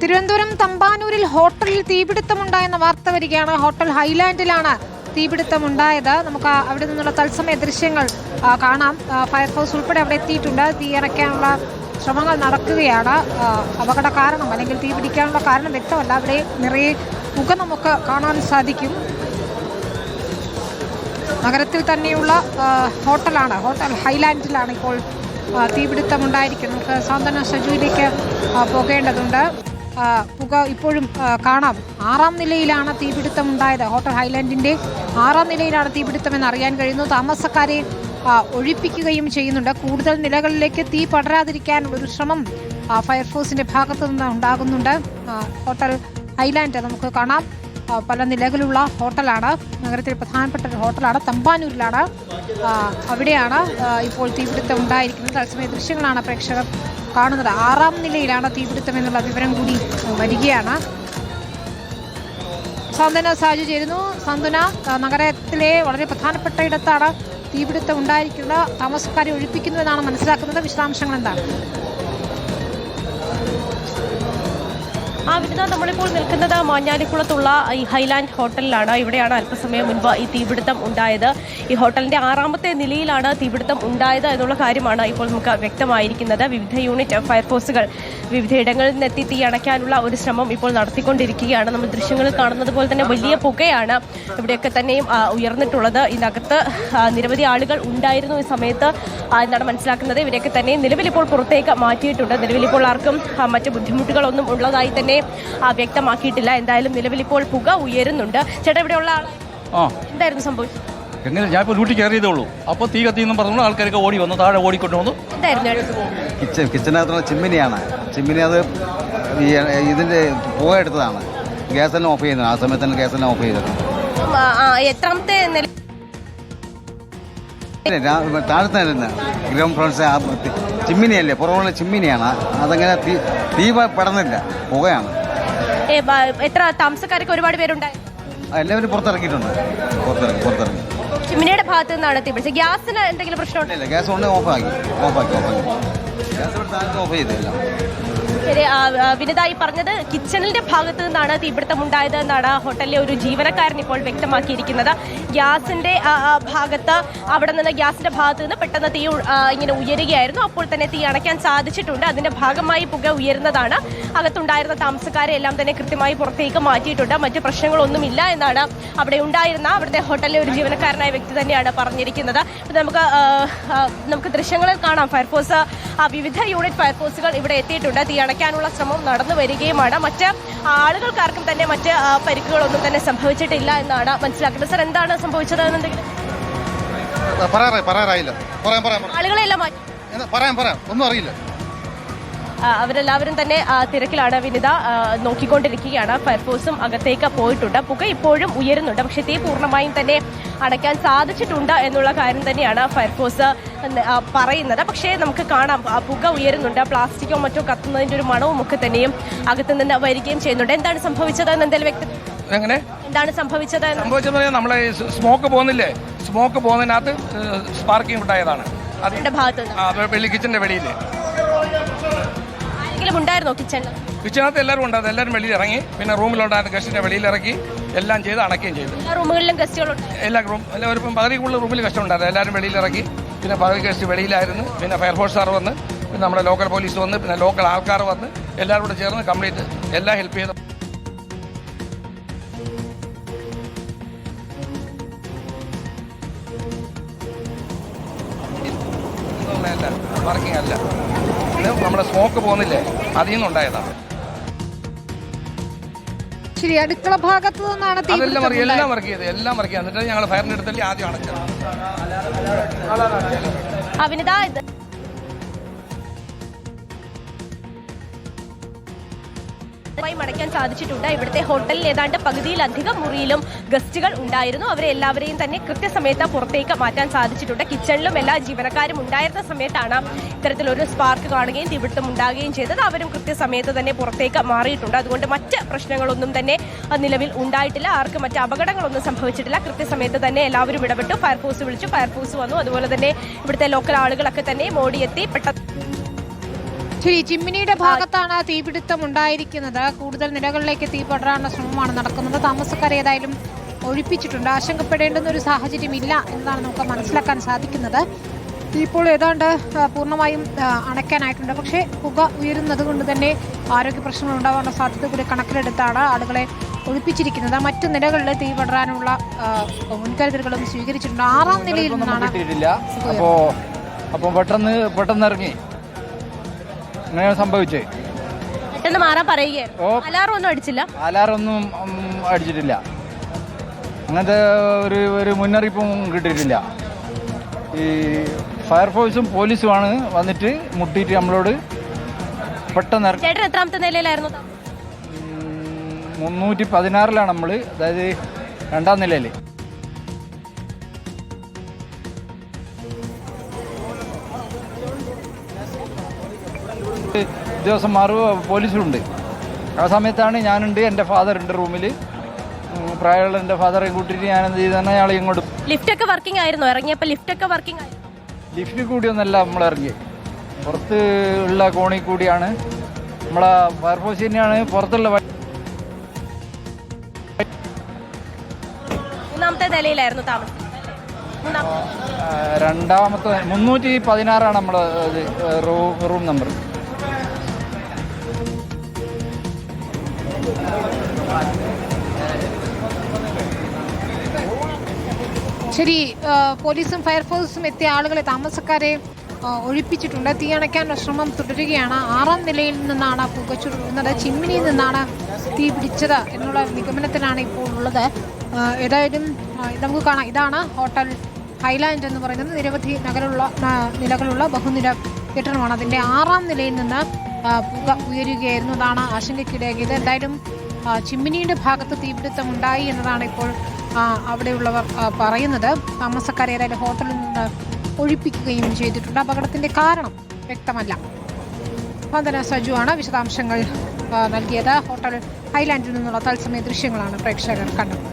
തിരുവനന്തപുരം തമ്പാനൂരിൽ ഹോട്ടലിൽ തീപിടുത്തമുണ്ടായെന്ന വാർത്ത വരികയാണ്. ഹോട്ടൽ ഹൈലാൻഡിലാണ് തീപിടുത്തമുണ്ടായത്. നമുക്ക് അവിടെ നിന്നുള്ള തത്സമയ ദൃശ്യങ്ങൾ കാണാം. ഫയർഫോഴ്സ് ഉൾപ്പെടെ അവിടെ എത്തിയിട്ടുണ്ട്. തീയണയ്ക്കാനുള്ള ശ്രമങ്ങൾ നടക്കുകയാണ്. അപകട കാരണം അല്ലെങ്കിൽ തീപിടിക്കാനുള്ള കാരണം വ്യക്തമല്ല. അവിടെ നിറയെ പുക നമുക്ക് കാണാൻ സാധിക്കും. നഗരത്തിൽ തന്നെയുള്ള ഹോട്ടലാണ്, ഹോട്ടൽ ഹൈലാൻഡിലാണ് ഇപ്പോൾ തീപിടുത്തമുണ്ടായിരിക്കുന്നത്. നമുക്ക് സാന്ത്വന സജുവിലേക്ക് പോകേണ്ടതുണ്ട്. പുക ഇപ്പോഴും കാണാം. 6ാം നിലയിലാണ് തീപിടുത്തമുണ്ടായത്. ഹോട്ടൽ ഹൈലാൻഡിൻ്റെ 6ാം നിലയിലാണ് തീപിടുത്തമെന്ന് അറിയാൻ കഴിയുന്നു. താമസക്കാരെ ഒഴിപ്പിക്കുകയും ചെയ്യുന്നുണ്ട്. കൂടുതൽ നിലകളിലേക്ക് തീ പടരാതിരിക്കാനുള്ളൊരു ശ്രമം ഫയർഫോഴ്സിൻ്റെ ഭാഗത്തു നിന്ന് ഉണ്ടാകുന്നുണ്ട്. ഹോട്ടൽ ഹൈലാൻഡ് നമുക്ക് കാണാം. പല നിലകളുള്ള ഹോട്ടലാണ്. നഗരത്തിൽ പ്രധാനപ്പെട്ട ഒരു ഹോട്ടലാണ്. തമ്പാനൂരിലാണ്. അവിടെയാണ് ഇപ്പോൾ തീപിടുത്തം ഉണ്ടായിരിക്കുന്നത്. തത്സമയ ദൃശ്യങ്ങളാണ് പ്രേക്ഷകർ കാണുന്നത്. 6ാം നിലയിലാണ് തീപിടുത്തം എന്നുള്ള വിവരം കൂടി വരികയാണ്. സാന്ത്വന സാജു ചേരുന്നു. സാന്ത്വന, നഗരത്തിലെ വളരെ പ്രധാനപ്പെട്ട ഇടത്താണ് തീപിടുത്തം ഉണ്ടായിരിക്കുന്നത്. താമസക്കാരെ ഒഴിപ്പിക്കുന്നു എന്നാണ് മനസ്സിലാക്കുന്നത്. വിശദാംശങ്ങൾ എന്താണ്? വിനിത, നമ്മളിപ്പോൾ നിൽക്കുന്നത് മാഞ്ഞാലിക്കുളത്തുള്ള ഈ ഹൈലാൻഡ് ഹോട്ടലിലാണ്. ഇവിടെയാണ് അല്പസമയം മുൻപ് ഈ തീപിടുത്തം ഉണ്ടായത്. ഈ ഹോട്ടലിന്റെ 6ാമത്തെ നിലയിലാണ് തീപിടുത്തം ഉണ്ടായത് എന്നുള്ള കാര്യമാണ് ഇപ്പോൾ നമുക്ക് വ്യക്തമായിരിക്കുന്നത്. വിവിധ യൂണിറ്റ് ഫയർഫോഴ്സുകൾ വിവിധ ഇടങ്ങളിൽ നിന്നെത്തി തീ അണയ്ക്കാനുള്ള ഒരു ശ്രമം ഇപ്പോൾ നടത്തിക്കൊണ്ടിരിക്കുകയാണ്. നമ്മൾ ദൃശ്യങ്ങളിൽ കാണുന്നത് പോലെ തന്നെ വലിയ പുകയാണ് ഇവിടെയൊക്കെ തന്നെയും ഉയർന്നിട്ടുള്ളത്. ഇതിനകത്ത് നിരവധി ആളുകൾ ഉണ്ടായിരുന്നു ഈ സമയത്ത് എന്നാണ് മനസ്സിലാക്കുന്നത്. ഇവരെയൊക്കെ തന്നെ നിലവിലിപ്പോൾ പുറത്തേക്ക് മാറ്റിയിട്ടുണ്ട്. നിലവിലിപ്പോൾ ആർക്കും മറ്റ് ബുദ്ധിമുട്ടുകളൊന്നും ഉള്ളതായി തന്നെ വ്യക്തമാക്കിയിട്ടില്ല. എന്തായാലും നിലവിലിപ്പോൾ പുക ഉയരുന്നുണ്ട്. ചേട്ടാ, ഇവിടെയുള്ള ആൾ എന്തായിരുന്നു സംഭവിച്ചത്? എങ്ങനെ ഞാൻ ഇപ്പോൾ ഡ്യൂട്ടി കയറിയതേ ഉള്ളൂ. അപ്പോൾ തീ കത്തിയെന്നും പറഞ്ഞു ആൾക്കാരൊക്കെ ഓടി വന്നു, താഴെ ഓടിക്കൊണ്ട് വന്നു. എന്തായിരുന്നു? കിച്ചനകത്തുള്ള ചിമ്മിനിയാണ്. ചിമ്മിനി അത് ഇതിൻ്റെ പുക എടുത്തതാണ്. ഗ്യാസെല്ലാം ഓഫ് ചെയ്യുന്നത്. ആ സമയത്ത് തന്നെ ഗ്യാസെല്ലാം ഓഫ് ചെയ്തത്. എത്രാമത്തെ താഴത്തെ ഗ്രൗണ്ട് ഫ്ലോറിലെ ചിമ്മിനിയല്ലേ, പുറമുള്ള ചിമ്മിനിയാണ്. അതങ്ങനെ തീ പടർന്നില്ല, പുകയാണ്. എത്ര താമസക്കാരൊക്കെ ഒരുപാട് പേരുണ്ടായി? എല്ലാവരും പുറത്തിറക്കിയിട്ടുണ്ട്. പുറത്തിറങ്ങി ചിമ്മിനിയുടെ ഭാഗത്ത് നിന്നാണ് തീ പിടിച്ചത്. ഗ്യാസിന് എന്തെങ്കിലും പ്രശ്നമുണ്ടോ? ഗ്യാസ് കൊണ്ട് ഓഫാക്കി ഗ്യാസ് ഓഫ് ചെയ്തില്ല. ശരി, വിനിതായി പറഞ്ഞത് കിച്ചണിന്റെ ഭാഗത്ത് നിന്നാണ് തീപിടുത്തം ഉണ്ടായത് എന്നാണ് ഹോട്ടലിലെ ഒരു ജീവനക്കാരൻ ഇപ്പോൾ വ്യക്തമാക്കിയിരിക്കുന്നത്. ഗ്യാസിന്റെ ഭാഗത്ത് അവിടെ നിന്ന് ഗ്യാസിന്റെ ഭാഗത്ത് നിന്ന് പെട്ടെന്ന് തീ ഇങ്ങനെ ഉയരുകയായിരുന്നു. അപ്പോൾ തന്നെ തീ അണയ്ക്കാൻ സാധിച്ചിട്ടുണ്ട്. അതിന്റെ ഭാഗമായി പുക ഉയരുന്നതാണ്. അകത്തുണ്ടായിരുന്ന താമസക്കാരെ എല്ലാം തന്നെ കൃത്യമായി പുറത്തേക്ക് മാറ്റിയിട്ടുണ്ട്. മറ്റു പ്രശ്നങ്ങളൊന്നുമില്ല എന്നാണ് അവിടെ ഉണ്ടായിരുന്ന അവിടുത്തെ ഹോട്ടലിലെ ഒരു ജീവനക്കാരനായ വ്യക്തി തന്നെയാണ് പറഞ്ഞിരിക്കുന്നത്. നമുക്ക് ദൃശ്യങ്ങളിൽ കാണാം. ഫയർഫോഴ്സ് വിവിധ യൂണിറ്റ് ഫയർഫോഴ്സുകൾ ഇവിടെ എത്തിയിട്ടുണ്ട്. തീ അണയ്ക്കാനുള്ള ശ്രമം നടന്നു വരികയുമാണ്. മറ്റ് ആളുകൾക്കാർക്കും തന്നെ മറ്റ് പരിക്കുകളൊന്നും തന്നെ സംഭവിച്ചിട്ടില്ല എന്നാണ് മനസ്സിലാക്കുന്നത്. സർ, എന്താണ് സംഭവിച്ചത്? ആളുകളെല്ലാം ഒന്നും അറിയില്ല. അവരെല്ലാവരും തന്നെ തിരക്കിലാണ്. വിനിത, നോക്കിക്കൊണ്ടിരിക്കുകയാണ്. ഫയർഫോഴ്സും അകത്തേക്ക് പോയിട്ടുണ്ട്. പുക ഇപ്പോഴും ഉയരുന്നുണ്ട്. പക്ഷേ തീ പൂർണ്ണമായും തന്നെ അടയ്ക്കാൻ സാധിച്ചിട്ടുണ്ട് എന്നുള്ള കാര്യം തന്നെയാണ് ഫയർഫോഴ്സ് പറയുന്നത്. പക്ഷേ നമുക്ക് കാണാം, പുക ഉയരുന്നുണ്ട്. പ്ലാസ്റ്റിക്കോ മറ്റോ കത്തുന്നതിന്റെ ഒരു മണവും ഒക്കെ തന്നെയും അകത്തു നിന്ന് വരികയും ചെയ്യുന്നുണ്ട്. എന്താണ് സംഭവിച്ചത് എന്ന് എന്തെങ്കിലും എന്താണ് സംഭവിച്ചത്? നമ്മളെ സ്മോക്ക് പോകുന്നില്ലേ, സ്മോക്ക് പോകുന്നതിനകത്ത് സ്പാർക്കിംഗ് ഉണ്ടായതാണ്. അതിന്റെ ഭാഗത്ത് കിച്ചന്റെ വെളിയില് ഉണ്ടായിരുന്നോ? കിച്ചണിനകത്ത് എല്ലാവരും ഉണ്ടായിരുന്നു. എല്ലാവരും വെളിയിൽ ഇറങ്ങി. പിന്നെ റൂമിലുണ്ടായിരുന്ന ഗസ്റ്റിന്റെ വെളിയിൽ ഇറക്കി എല്ലാം ചെയ്ത് അണയ്ക്കുകയും ചെയ്തു. റൂമുകളിലും ഗസ്റ്റുകളുണ്ട്. എല്ലാവരും പകുതി കൂടുതൽ റൂമിൽ ഗസ്റ്റ് ഉണ്ടായിരുന്നു. എല്ലാവരും വെളിയിൽ ഇറക്കി. പിന്നെ പകുതി ഗസ്റ്റ് വെളിയിലായിരുന്നു. പിന്നെ ഫയർഫോഴ്സ് സാർ വന്ന്, പിന്നെ നമ്മുടെ ലോക്കൽ പോലീസ് വന്ന്, പിന്നെ ലോക്കൽ ആൾക്കാർ വന്ന് എല്ലാവരും കൂടെ ചേർന്ന് കംപ്ലീറ്റ് എല്ലാം ഹെൽപ്പ് ചെയ്തു. വർക്കിംഗ് അല്ല, നമ്മുടെ സ്മോക്ക് പോകുന്നില്ലേ, അതിൽ നിന്നുണ്ടായതാണ്. ശരി, അടുക്കള ഭാഗത്ത് നിന്നാണ് എല്ലാം വർക്ക് ചെയ്ത് എന്നിട്ട് ഞങ്ങൾ ഫയറിന്റെ അടുത്തല്ലേ ആദ്യം അടച്ചത്. അടയ്ക്കാൻ സാധിച്ചിട്ടുണ്ട്. ഇവിടുത്തെ ഹോട്ടലിൽ ഏതാണ്ട് പകുതിയിലധികം മുറിയിലും ഗസ്റ്റുകൾ ഉണ്ടായിരുന്നു. അവരെ എല്ലാവരെയും തന്നെ കൃത്യസമയത്ത് പുറത്തേക്ക് മാറ്റാൻ സാധിച്ചിട്ടുണ്ട്. കിച്ചണിലും എല്ലാ ജീവനക്കാരും ഉണ്ടായിരുന്ന സമയത്താണ് ഇത്തരത്തിലൊരു സ്പാർക്ക് കാണുകയും തീപിടുത്തം ഉണ്ടാകുകയും ചെയ്തത്. അവരും കൃത്യസമയത്ത് തന്നെ പുറത്തേക്ക് മാറിയിട്ടുണ്ട്. അതുകൊണ്ട് മറ്റ് പ്രശ്നങ്ങളൊന്നും തന്നെ നിലവിൽ ഉണ്ടായിട്ടില്ല. ആർക്കും മറ്റ് അപകടങ്ങളൊന്നും സംഭവിച്ചിട്ടില്ല. കൃത്യസമയത്ത് തന്നെ എല്ലാവരും ഇടപെട്ടു. ഫയർഫോഴ്സ് വിളിച്ചു, ഫയർഫോഴ്സ് വന്നു. അതുപോലെ തന്നെ ഇവിടുത്തെ ലോക്കൽ ആളുകളൊക്കെ തന്നെ ഓടിയെത്തി പെട്ടെന്ന് ശരി, ചിമ്മിനിയുടെ ഭാഗത്താണ് തീപിടുത്തം ഉണ്ടായിരിക്കുന്നത്. കൂടുതൽ നിലകളിലേക്ക് തീ പടരാനുള്ള ശ്രമമാണ് നടക്കുന്നത്. താമസക്കാരെ ഏതായാലും ഒഴിപ്പിച്ചിട്ടുണ്ട്. ആശങ്കപ്പെടേണ്ടുന്ന ഒരു സാഹചര്യം ഇല്ല എന്നാണ് നമുക്ക് മനസ്സിലാക്കാൻ സാധിക്കുന്നത്. ഇപ്പോൾ ഏതാണ്ട് പൂർണ്ണമായും അണയ്ക്കാനായിട്ടുണ്ട്. പക്ഷേ പുക ഉയരുന്നത് കൊണ്ട് തന്നെ ആരോഗ്യ പ്രശ്നങ്ങൾ ഉണ്ടാവാനുള്ള സാധ്യത കൂടി കണക്കിലെടുത്താണ് ആളുകളെ ഒഴിപ്പിച്ചിരിക്കുന്നത്. മറ്റു നിലകളിൽ തീ പടരാനുള്ള മുൻകരുതലുകളും സ്വീകരിച്ചിട്ടുണ്ട്. 6ാം നിലയിൽ നിന്നാണ് അപ്പോൾ പെട്ടെന്ന് ഇറങ്ങി അങ്ങനെയാണ് സംഭവിച്ചത്. പെട്ടെന്ന് മാറാൻ പറയുകയായിരുന്നു. അലാറം ഒന്നും അടിച്ചില്ല? അലാറൊന്നും അടിച്ചിട്ടില്ല. അങ്ങനത്തെ ഒരു മുന്നറിയിപ്പും കിട്ടിയിട്ടില്ല. ഈ ഫയർഫോഴ്സും പോലീസുമാണ് വന്നിട്ട് മുട്ടിയിട്ട് നമ്മളോട് പെട്ടെന്ന് ഇറങ്ങി. ചേട്ടൻ എത്രാമത്തെ നിലയിലായിരുന്നു? 316 നമ്മൾ, അതായത് 2ാം നിലയിൽ. ഉദ്യോഗസ്ഥന്മാരും പോലീസുണ്ട്. ആ സമയത്താണ് ഞാനുണ്ട്, എൻ്റെ ഫാദറുണ്ട് റൂമിൽ. പ്രായമുള്ള എൻ്റെ ഫാദറെ കൂട്ടിയിട്ട് ഞാൻ എന്ത് ചെയ്താണ് അയാൾ ഇങ്ങോട്ട്. ലിഫ്റ്റ് ഒക്കെ വർക്കിംഗ് ആയിരുന്നു? ഇറങ്ങിയപ്പോൾ ലിഫ്റ്റ് ഒക്കെ വർക്കിംഗ് ആയിരുന്നു? ലിഫ്റ്റിൽ കൂടിയൊന്നല്ല നമ്മൾ ഇറങ്ങിയത്, പുറത്ത് ഉള്ള കോണിൽ കൂടിയാണ്. നമ്മളെ ഫയർഫോഴ്സ് തന്നെയാണ് പുറത്തുള്ള. 3ാമത്തെ നിലയിലായിരുന്നു താമസം? 2ാമത്തെ 316 നമ്മളെ റൂം നമ്പർ. ശരി, പോലീസും ഫയർഫോഴ്സും എത്തിയ ആളുകളെ, താമസക്കാരെ ഒഴിപ്പിച്ചിട്ടുണ്ട്. തീ അണയ്ക്കാനുള്ള ശ്രമം തുടരുകയാണ്. 6ാം നിലയിൽ നിന്നാണ് പുക ചുരുങ്ങുന്നത്. ചിമ്മിനിയിൽ നിന്നാണ് തീ പിടിച്ചത് എന്നുള്ള നിഗമനത്തിലാണ് ഇപ്പോൾ ഉള്ളത്. ഏതായാലും നമുക്ക് കാണാം, ഇതാണ് ഹോട്ടൽ ഹൈലാൻഡ് എന്ന് പറയുന്നത്. നിരവധി നിലകളുള്ള ബഹുനില കെട്ടിടമാണ്. അതിൻ്റെ 6ാം നിലയിൽ നിന്ന് പുക ഉയരുകയായിരുന്നു. അതാണ് ആശങ്കയ്ക്കിടയാക്കിയത്. എന്തായാലും ചിമ്മിനിയുടെ ഭാഗത്ത് തീപിടുത്തം ഉണ്ടായി എന്നതാണ് ഇപ്പോൾ അവിടെയുള്ളവർ പറയുന്നത്. താമസക്കാരെ ഏതായാലും ഹോട്ടലിൽ നിന്ന് ഒഴിപ്പിക്കുകയും ചെയ്തിട്ടുണ്ട്. അപകടത്തിന്റെ കാരണം വ്യക്തമല്ല. വന്ദന സജുവാണ് വിശദാംശങ്ങൾ നൽകിയത്. ഹോട്ടൽ ഹൈലാൻഡിൽ നിന്നുള്ള തത്സമയ ദൃശ്യങ്ങളാണ് പ്രേക്ഷകർ കണ്ടത്.